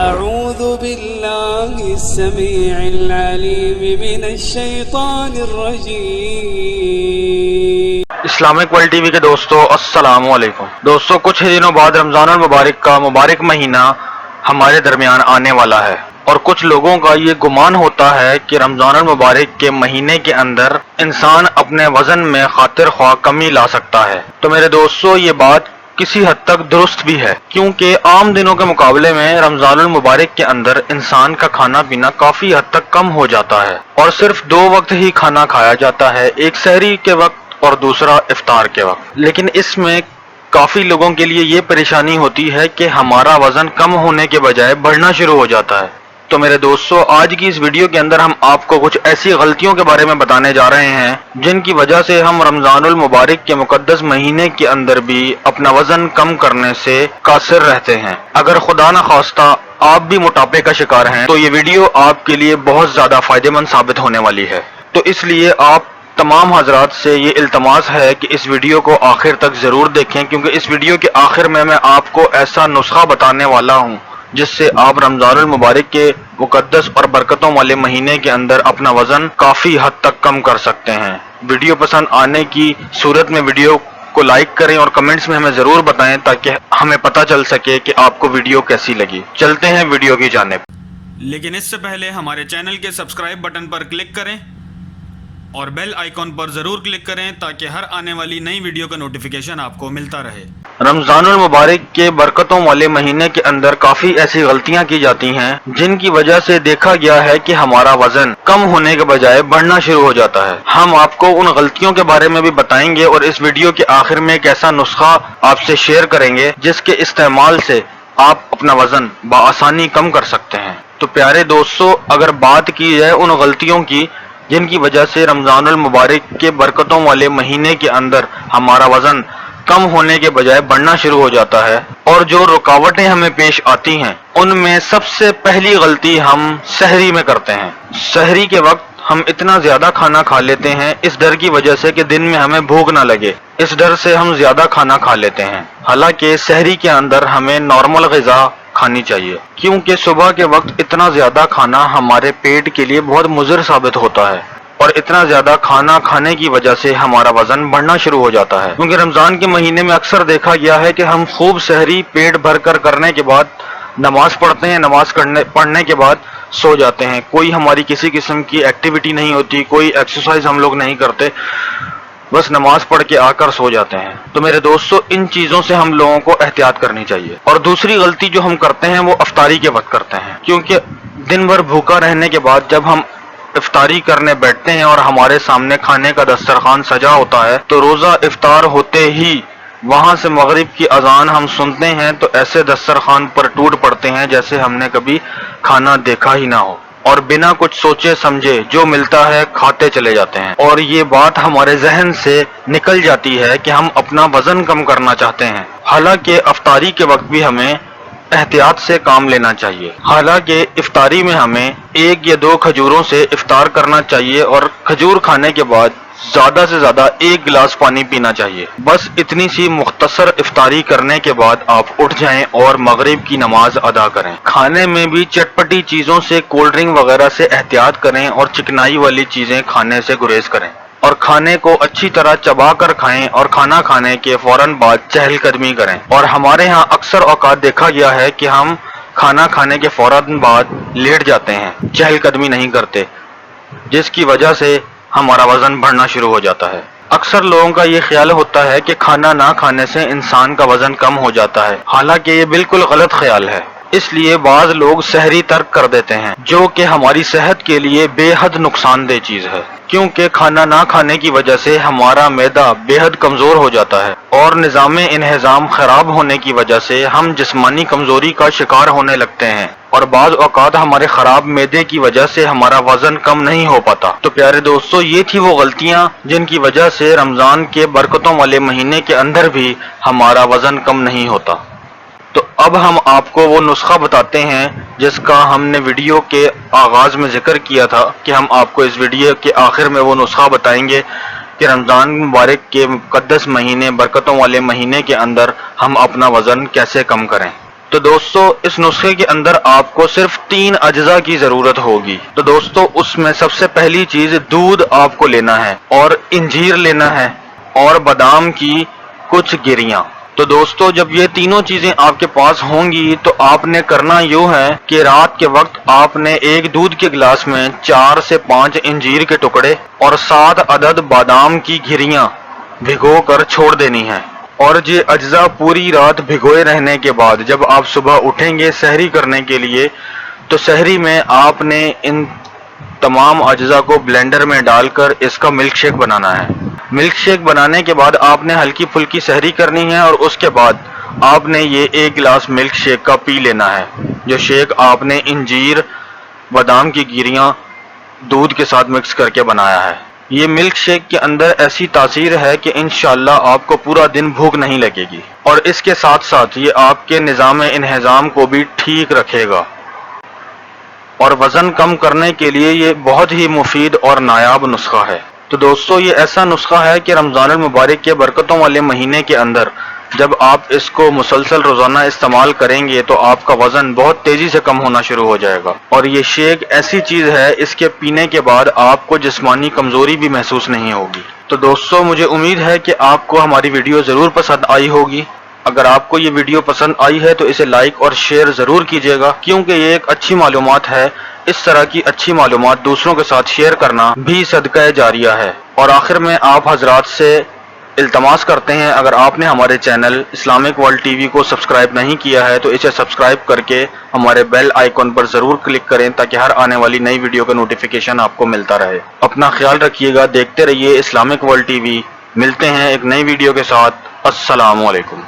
أعوذ بالله السميع العليم من الشيطان الرجيم۔ اسلامک ورلڈ ٹی وی کے دوستو السلام علیکم۔ دوستو کچھ ہی دنوں بعد رمضان المبارک کا مبارک مہینہ ہمارے درمیان آنے والا ہے، اور کچھ لوگوں کا یہ گمان ہوتا ہے کہ رمضان المبارک کے مہینے کے اندر انسان اپنے وزن میں خاطر خواہ کمی لا سکتا ہے۔ تو میرے دوستو یہ بات کسی حد تک درست بھی ہے، کیونکہ عام دنوں کے مقابلے میں رمضان المبارک کے اندر انسان کا کھانا پینا کافی حد تک کم ہو جاتا ہے، اور صرف 2 وقت ہی کھانا کھایا جاتا ہے، ایک سحری کے وقت اور دوسرا افطار کے وقت۔ لیکن اس میں کافی لوگوں کے لیے یہ پریشانی ہوتی ہے کہ ہمارا وزن کم ہونے کے بجائے بڑھنا شروع ہو جاتا ہے۔ تو میرے دوستو آج کی اس ویڈیو کے اندر ہم آپ کو کچھ ایسی غلطیوں کے بارے میں بتانے جا رہے ہیں جن کی وجہ سے ہم رمضان المبارک کے مقدس مہینے کے اندر بھی اپنا وزن کم کرنے سے قاصر رہتے ہیں۔ اگر خدا نخواستہ آپ بھی موٹاپے کا شکار ہیں تو یہ ویڈیو آپ کے لیے بہت زیادہ فائدہ مند ثابت ہونے والی ہے۔ تو اس لیے آپ تمام حضرات سے یہ التماس ہے کہ اس ویڈیو کو آخر تک ضرور دیکھیں، کیونکہ اس ویڈیو کے آخر میں آپ کو ایسا نسخہ بتانے والا ہوں جس سے آپ رمضان المبارک کے مقدس اور برکتوں والے مہینے کے اندر اپنا وزن کافی حد تک کم کر سکتے ہیں۔ ویڈیو پسند آنے کی صورت میں ویڈیو کو لائک کریں اور کمنٹس میں ہمیں ضرور بتائیں تاکہ ہمیں پتہ چل سکے کہ آپ کو ویڈیو کیسی لگی۔ چلتے ہیں ویڈیو کی جانب۔ لیکن اس سے پہلے ہمارے چینل کے سبسکرائب بٹن پر کلک کریں اور بیل آئیکن پر ضرور کلک کریں تاکہ ہر آنے والی نئی ویڈیو کا نوٹیفیکیشن آپ کو ملتا رہے۔ رمضان المبارک کے برکتوں والے مہینے کے اندر کافی ایسی غلطیاں کی جاتی ہیں جن کی وجہ سے دیکھا گیا ہے کہ ہمارا وزن کم ہونے کے بجائے بڑھنا شروع ہو جاتا ہے۔ ہم آپ کو ان غلطیوں کے بارے میں بھی بتائیں گے اور اس ویڈیو کے آخر میں ایک ایسا نسخہ آپ سے شیئر کریں گے جس کے استعمال سے آپ اپنا وزن بآسانی کم کر سکتے ہیں۔ تو پیارے دوستو اگر بات کی جائے ان غلطیوں کی جن کی وجہ سے رمضان المبارک کے برکتوں والے مہینے کے اندر ہمارا وزن کم ہونے کے بجائے بڑھنا شروع ہو جاتا ہے اور جو رکاوٹیں ہمیں پیش آتی ہیں، ان میں سب سے پہلی غلطی ہم سحری میں کرتے ہیں۔ سحری کے وقت ہم اتنا زیادہ کھانا کھا لیتے ہیں اس ڈر کی وجہ سے کہ دن میں ہمیں بھوک نہ لگے، اس ڈر سے ہم زیادہ کھانا کھا لیتے ہیں۔ حالانکہ سحری کے اندر ہمیں نارمل غذا کھانی چاہیے، کیونکہ صبح کے وقت اتنا زیادہ کھانا ہمارے پیٹ کے لیے بہت مضر ثابت ہوتا ہے، اور اتنا زیادہ کھانا کھانے کی وجہ سے ہمارا وزن بڑھنا شروع ہو جاتا ہے۔ کیونکہ رمضان کے مہینے میں اکثر دیکھا گیا ہے کہ ہم خوب سحری پیٹ بھر کر کرنے کے بعد نماز پڑھتے ہیں، نماز پڑھنے کے بعد سو جاتے ہیں، کوئی ہماری کسی قسم کی ایکٹیویٹی نہیں ہوتی، کوئی ایکسرسائز ہم لوگ نہیں کرتے، بس نماز پڑھ کے آ کر سو جاتے ہیں۔ تو میرے دوستو ان چیزوں سے ہم لوگوں کو احتیاط کرنی چاہیے۔ اور دوسری غلطی جو ہم کرتے ہیں وہ افطاری کے وقت کرتے ہیں، کیونکہ دن بھر بھوکا رہنے کے بعد جب ہم افطاری کرنے بیٹھتے ہیں اور ہمارے سامنے کھانے کا دسترخوان سجا ہوتا ہے تو روزہ افطار ہوتے ہی وہاں سے مغرب کی اذان ہم سنتے ہیں تو ایسے دسترخوان پر ٹوٹ پڑتے ہیں جیسے ہم نے کبھی کھانا دیکھا ہی نہ ہو، اور بنا کچھ سوچے سمجھے جو ملتا ہے کھاتے چلے جاتے ہیں، اور یہ بات ہمارے ذہن سے نکل جاتی ہے کہ ہم اپنا وزن کم کرنا چاہتے ہیں۔ حالانکہ افطاری کے وقت بھی ہمیں احتیاط سے کام لینا چاہیے۔ حالانکہ افطاری میں ہمیں 1 یا 2 کھجوروں سے افطار کرنا چاہیے، اور کھجور کھانے کے بعد زیادہ سے زیادہ 1 گلاس پانی پینا چاہیے۔ بس اتنی سی مختصر افطاری کرنے کے بعد آپ اٹھ جائیں اور مغرب کی نماز ادا کریں۔ کھانے میں بھی چٹپٹی چیزوں سے، کولڈ ڈرنک وغیرہ سے احتیاط کریں اور چکنائی والی چیزیں کھانے سے گریز کریں، اور کھانے کو اچھی طرح چبا کر کھائیں، اور کھانا کھانے کے فوراً بعد چہل قدمی کریں۔ اور ہمارے ہاں اکثر اوقات دیکھا گیا ہے کہ ہم کھانا کھانے کے فوراً بعد لیٹ جاتے ہیں، چہل قدمی نہیں کرتے، جس کی وجہ سے ہمارا وزن بڑھنا شروع ہو جاتا ہے۔ اکثر لوگوں کا یہ خیال ہوتا ہے کہ کھانا نہ کھانے سے انسان کا وزن کم ہو جاتا ہے، حالانکہ یہ بالکل غلط خیال ہے۔ اس لیے بعض لوگ سحری ترک کر دیتے ہیں، جو کہ ہماری صحت کے لیے بے حد نقصان دہ چیز ہے، کیونکہ کھانا نہ کھانے کی وجہ سے ہمارا معدہ بے حد کمزور ہو جاتا ہے، اور نظام انہضام خراب ہونے کی وجہ سے ہم جسمانی کمزوری کا شکار ہونے لگتے ہیں، اور بعض اوقات ہمارے خراب معدے کی وجہ سے ہمارا وزن کم نہیں ہو پاتا۔ تو پیارے دوستو یہ تھی وہ غلطیاں جن کی وجہ سے رمضان کے برکتوں والے مہینے کے اندر بھی ہمارا وزن کم نہیں ہوتا۔ تو اب ہم آپ کو وہ نسخہ بتاتے ہیں جس کا ہم نے ویڈیو کے آغاز میں ذکر کیا تھا کہ ہم آپ کو اس ویڈیو کے آخر میں وہ نسخہ بتائیں گے کہ رمضان مبارک کے مقدس مہینے، برکتوں والے مہینے کے اندر ہم اپنا وزن کیسے کم کریں۔ تو دوستو اس نسخے کے اندر آپ کو صرف 3 اجزاء کی ضرورت ہوگی. تو دوستو اس میں سب سے پہلی چیز دودھ آپ کو لینا ہے اور انجیر لینا ہے اور بادام کی کچھ گریاں. تو دوستو جب یہ تینوں چیزیں آپ کے پاس ہوں گی تو آپ نے کرنا یوں ہے کہ رات کے وقت آپ نے ایک دودھ کے گلاس میں 4 سے 5 انجیر کے ٹکڑے اور 7 عدد بادام کی گریاں بھگو کر چھوڑ دینی ہیں. اور یہ اجزاء پوری رات بھگوئے رہنے کے بعد جب آپ صبح اٹھیں گے سحری کرنے کے لیے تو سحری میں آپ نے ان تمام اجزاء کو بلینڈر میں ڈال کر اس کا ملک شیک بنانا ہے. ملک شیک بنانے کے بعد آپ نے ہلکی پھلکی سحری کرنی ہے اور اس کے بعد آپ نے یہ 1 گلاس ملک شیک کا پی لینا ہے. جو شیک آپ نے انجیر بادام کی گریاں دودھ کے ساتھ مکس کر کے بنایا ہے. یہ ملک شیک کے اندر ایسی تاثیر ہے کہ انشاءاللہ آپ کو پورا دن بھوک نہیں لگے گی اور اس کے ساتھ ساتھ یہ آپ کے نظام انہضام کو بھی ٹھیک رکھے گا اور وزن کم کرنے کے لیے یہ بہت ہی مفید اور نایاب نسخہ ہے. تو دوستو یہ ایسا نسخہ ہے کہ رمضان المبارک کے برکتوں والے مہینے کے اندر جب آپ اس کو مسلسل روزانہ استعمال کریں گے تو آپ کا وزن بہت تیزی سے کم ہونا شروع ہو جائے گا. اور یہ شیک ایسی چیز ہے اس کے پینے کے بعد آپ کو جسمانی کمزوری بھی محسوس نہیں ہوگی. تو دوستو مجھے امید ہے کہ آپ کو ہماری ویڈیو ضرور پسند آئی ہوگی. اگر آپ کو یہ ویڈیو پسند آئی ہے تو اسے لائک اور شیئر ضرور کیجیے گا کیونکہ یہ ایک اچھی معلومات ہے. اس طرح کی اچھی معلومات دوسروں کے ساتھ شیئر کرنا بھی صدقہ جاریہ ہے. اور آخر میں آپ حضرات سے التماس کرتے ہیں اگر آپ نے ہمارے channel Islamic world T V کو سبسکرائب نہیں کیا ہے تو اسے سبسکرائب کر کے ہمارے بیل آئیکن پر ضرور کلک کریں تاکہ ہر آنے والی نئی ویڈیو کا نوٹیفیکیشن آپ کو ملتا رہے. اپنا خیال رکھیے گا, دیکھتے رہیے اسلامک ورلڈ ٹی وی. ملتے ہیں ایک نئی ویڈیو کے ساتھ. السلام علیکم.